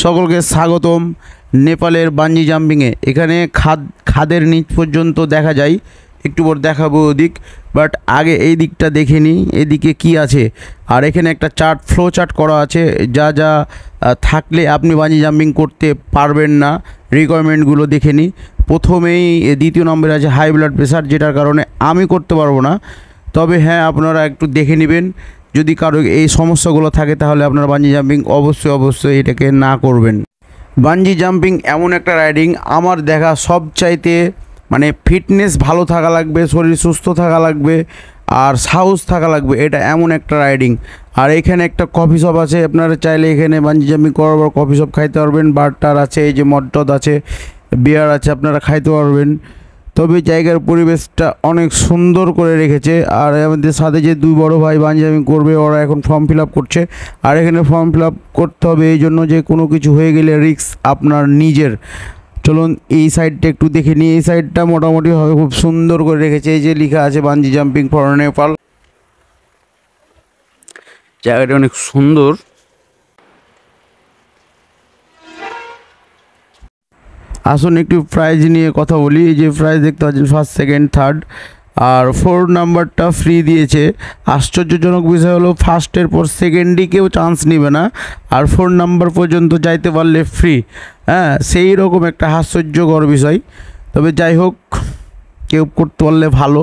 সকলকে স্বাগতম নেপালের বাঞ্জি জাম্পিংয়ে। এখানে খাদের নিচ পর্যন্ত দেখা যায়, একটু পর দেখাবো ওদিক, বাট আগে এই দিকটা দেখে নিই এদিকে কি আছে। আর এখানে একটা ফ্লো চার্ট করা আছে, যা যা থাকলে আপনি বাঞ্জি জাম্পিং করতে পারবেন না, রিকোয়ারমেন্টগুলো দেখে নিই। প্রথমেই দ্বিতীয় নম্বরে আছে হাই ব্লাড প্রেশার, যেটার কারণে আমি করতে পারবো না। তবে হ্যাঁ, আপনারা একটু দেখে নেবেন, যদি কারো এই সমস্যাগুলো থাকে তাহলে আপনারা বাঞ্জি জাম্পিং অবশ্যই এটাকে না করবেন। বাঞ্জি জাম্পিং এমন একটা রাইডিং, আমার দেখা সবচাইতে মানে ফিটনেস ভালো থাকা লাগবে, শরীর সুস্থ থাকা লাগবে, আর সাহস থাকা লাগবে। এটা এমন একটা রাইডিং। আর এখানে একটা কফি শপ আছে, আপনারা চাইলে এখানে বাঞ্জি জাম্পিং করার পর কফি শপ খাইতে পারবেন। বারটার আছে, এই যে মদ আছে, বিয়ার আছে, আপনারা খাইতে পারবেন। তবে জায়গার পরিবেশটা অনেক সুন্দর করে রেখেছে। আর আমাদের সাথে যে দুই বড় ভাই বাঞ্জি জাম্পিং করবে, ওরা এখন ফর্ম ফিল আপ করছে। আর এখানে ফর্ম ফিল আপ করতে হবে এই জন্য যে কোনো কিছু হয়ে গেলে রিস্ক আপনার নিজের। চলুন এই সাইডটা একটু দেখে নিই। এই সাইডটা মোটামুটি হবে, খুব সুন্দর করে রেখেছে। এই যে লেখা আছে বাঞ্জি জাম্পিং ফর নেপাল, জায়গাটা অনেক সুন্দর। আসুন একটু প্রাইজ নিয়ে কথা বলি। এই যে প্রাইজ দেখতে পাচ্ছেন, ফার্স্ট, সেকেন্ড, থার্ড, আর 4 নাম্বারটা ফ্রি দিয়েছে। আশ্চর্যজনক বিষয় হলো ফার্স্টের পর সেকেন্ডই কেউ চান্স নেবে না, আর 4 নাম্বার পর্যন্ত যাইতে পারলে ফ্রি। হ্যাঁ, সেই রকম একটা হাস্যকর বিষয়। তবে যাই হোক, কেউ করতে পারলে ভালো।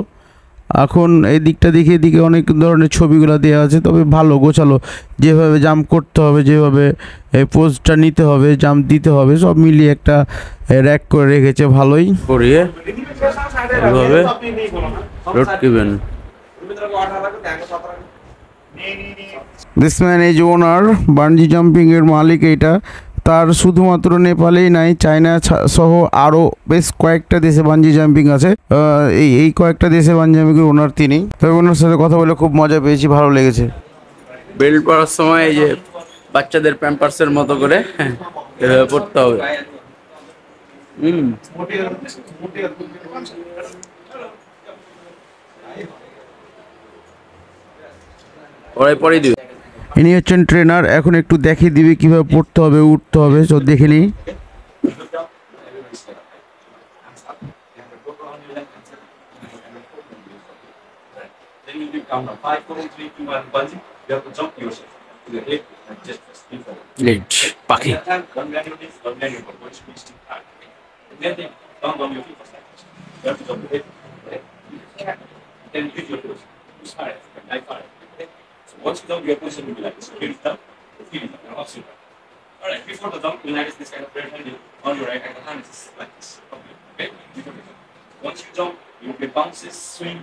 এখন এই দিকটা দেখে এদিকে অনেক ধরনের ছবিগুলো দেওয়া আছে, তবে ভালো গোছালো। যেভাবে জাম্প করতে হবে, যেভাবে এই পোজটা নিতে হবে, জাম্প দিতে হবে, সব মিলিয়ে একটা র্যাক করে রেখেছে ভালোই করিয়ে। এভাবে রোড কিবেন। This man is owner, bungee jumping এর মালিক এইটা। তার শুধুমাত্র নেপালেই নাই, চায়না সহ আরও বেশ কয়েকটা দেশে বাঞ্জি জাম্পিং আছে। এই কয়েকটা দেশে বাঞ্জি জাম্পিংয়ের ওনার তিনি। তবে ওনার সাথে কথা বলে খুব মজা পেয়েছি, ভালো লেগেছে। বেল্ট পরার সময় এই যে বাচ্চাদের প্যাম্পার্সের মতো করে এভাবে পড়তে হবে। পরে দিবে। ইনি হচ্ছেন ট্রেনার, এখন একটু দেখিয়ে দিবে কিভাবে পড়তে হবে, উঠতে হবে, সব দেখে নিই। পাখি once you jump, your position will be like this. Feel it down, and up super. Alright, before the jump, you'll notice this kind of red handle on your right hand. The hand is like this. Okay? Before the jump. Once you jump, you will bounces, swing.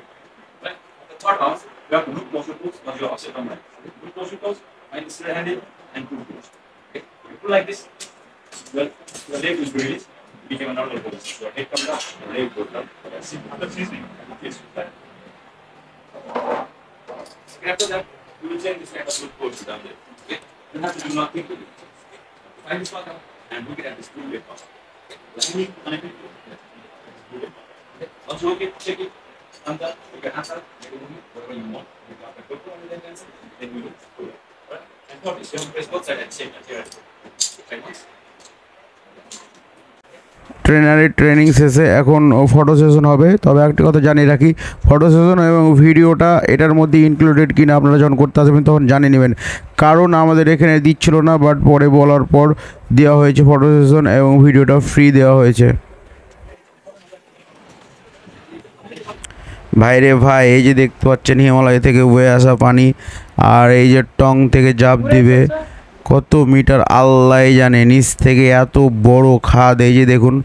Right? The third bounce, you have to look close your toes, not your upside down right. Look close your toes, find this red handle, and pull close. Okay? You pull like this, well, your leg will be released. You become a normal position. Your head comes down, your leg goes down. That's it. After freezing, you face flat. After that, you will change this kind of look pose down there. Okay? You have to do nothing to it. Find this part out and look at this two-way part. Landing connected to it. Also, okay, check it. Thumbs up, you can answer, make a movement, whatever you want. You got the GoPro on the left hand side, then you look forward. Alright? And for this, you have to press both sides at the same time. Here, right once. ট্রেনারের training শেষে এখন photo session হবে। তবে একটা কথা জানিয়ে রাখি, photo session এবং ভিডিওটা এটার মধ্যে ইনক্লুডেড কিনা আপনারা যখন করতে আসবেন তখন জানিয়ে নেবেন, কারণ আমাদের এখানে দিচ্ছিল না, বাট পরে বলার পর দেওয়া হয়েছে ফটো সেশন এবং ভিডিওটা ফ্রি দেওয়া হয়েছে। ভাইরে ভাই, এই যে দেখতে পাচ্ছেন হিমালয় থেকে বয়ে আসা পানি, আর এই যে টং থেকে জাপ দিবে কত মিটার আল্লাহ জানে, নিচ থেকে এত বড় খাদ। এই যে দেখুন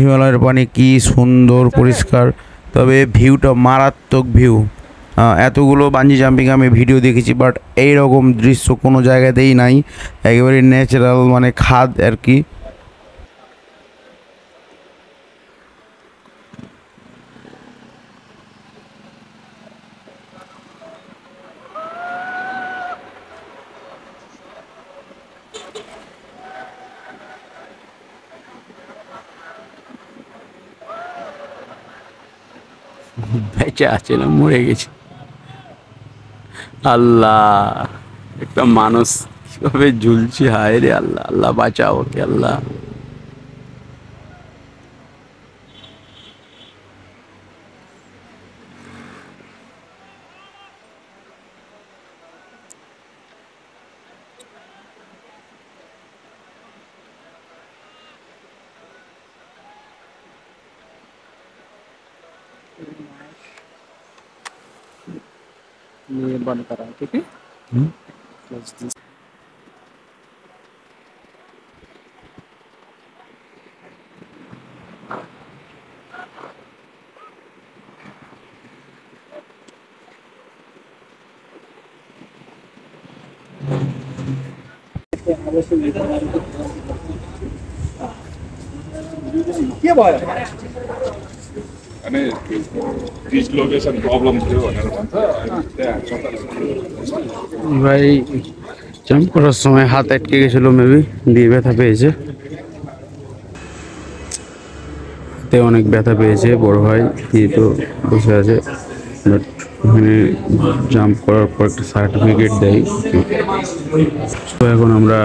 হিমালয়ের পানি কি সুন্দর পরিষ্কার, তবে ভিউটা মারাত্মক ভিউ। এতগুলো বাঞ্জি জাম্পিং আমি ভিডিও দেখেছি, বাট এই রকম দৃশ্য কোনো জায়গাতেই নাই, একেবারে ন্যাচারাল মানে খাদ আর কি। বেঁচে আছে না মরে গেছে? আল্লাহ, একটা মানুষ কিভাবে ঝুলছি, হায় রে আল্লাহ, আল্লাহ বাঁচাও ওকে আল্লাহ। ये बंद करा, ठीक है। হুম? Close this। के भयो अनि डिसलोकेसन प्रब्लम थियो भनेर भन्छ अनि त्यहाँ कता ভাই জাম্প করার সময় হাত আটকে গেছিল, মেবি দিয়ে ব্যথা পেয়েছে, হাতে অনেক ব্যথা পেয়েছে বড় ভাই, দিয়ে তো বসে আছে। বাট ওখানে জাম্প করার পর একটা সার্টিফিকেট দেয়। তো এখন আমরা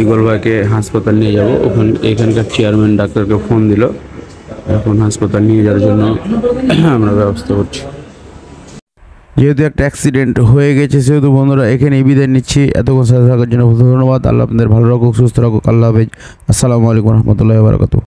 ইগল ভাইকে হাসপাতাল নিয়ে যাব। এখানকার চেয়ারম্যান ডাক্তারকে ফোন দিল, এখন হাসপাতাল নিয়ে যাওয়ার জন্য আমরা ব্যবস্থা করছি। যেহেতু একটা অ্যাক্সিডেন্ট হয়ে গেছে, সেহেতু বন্ধুরা এখানেই বিদায় নিচ্ছি। এতক্ষণ সাথে থাকার জন্য ধন্যবাদ। আল্লাহ আপনাদের ভালো রাখুক, সুস্থ রাখুক। আল্লাহ হাফেজ। আসসালামু আলাইকুম রহমতুল্লাহি ওয়া বারাকাতুহু।